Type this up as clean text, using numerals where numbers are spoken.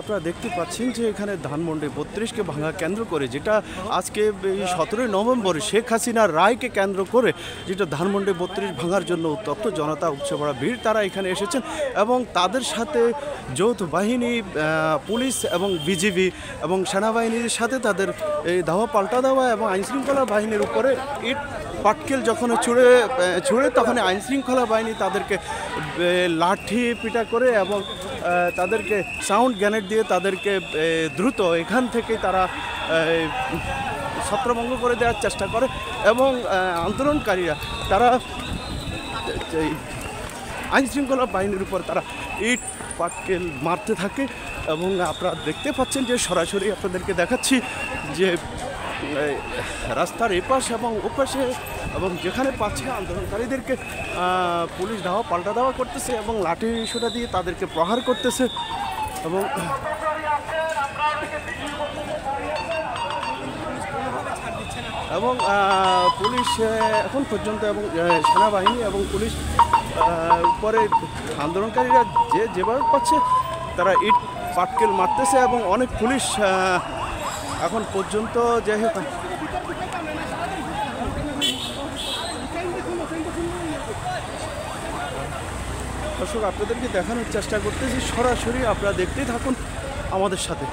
আপনারা দেখতে পাচ্ছেন যে এখানে ধানমন্ডি ৩২কে ভাঙা কেন্দ্র করে, যেটা আজকে 17 নভেম্বর শেখ হাসিনার রায়কে কেন্দ্র করে যেটা ধানমন্ডি ৩২ ভাঙার জন্য উত্তপ্ত জনতা, উপচে পড়া ভিড়, তারা এখানে এসেছেন এবং তাদের সাথে যৌথ বাহিনী, পুলিশ এবং বিজিবি এবং সেনাবাহিনীর সাথে তাদের এই ধাওয়া পাল্টা দেওয়া এবং আইনশৃঙ্খলা বাহিনীর উপরে ইট পাটকেল যখন ছুঁড়ে তখন আইনশৃঙ্খলা বাহিনী তাদেরকে লাঠি পিটা করে এবং তাদেরকে সাউন্ড গ্রেনেড দিয়ে তাদেরকে দ্রুত এখান থেকে তারা ছত্রভঙ্গ করে দেওয়ার চেষ্টা করে এবং আন্দোলনকারীরা তারা আইনশৃঙ্খলা বাহিনীর উপর তারা ইট পাটকেল মারতে থাকে এবং আপনারা দেখতে পাচ্ছেন যে সরাসরি আপনাদেরকে দেখাচ্ছি যে রাস্তার এপাশ এবং ওপাশে এবং যেখানে পাচ্ছে আন্দোলনকারীদেরকে পুলিশ ধাওয়া পাল্টা ধাওয়া করতেছে এবং লাঠি সোটা দিয়ে তাদেরকে প্রহার করতেছে এবং পুলিশ এখন পর্যন্ত এবং সেনাবাহিনী এবং পুলিশ উপরে আন্দোলনকারীরা যেভাবে পাচ্ছে তারা ইট পাটকেল মারতেছে এবং অনেক পুলিশ এখন পর্যন্ত যেহেতু দর্শক আপনাদেরকে দেখানোর চেষ্টা করতেছি, সরাসরি আপনারা দেখতেই থাকুন আমাদের সাথে।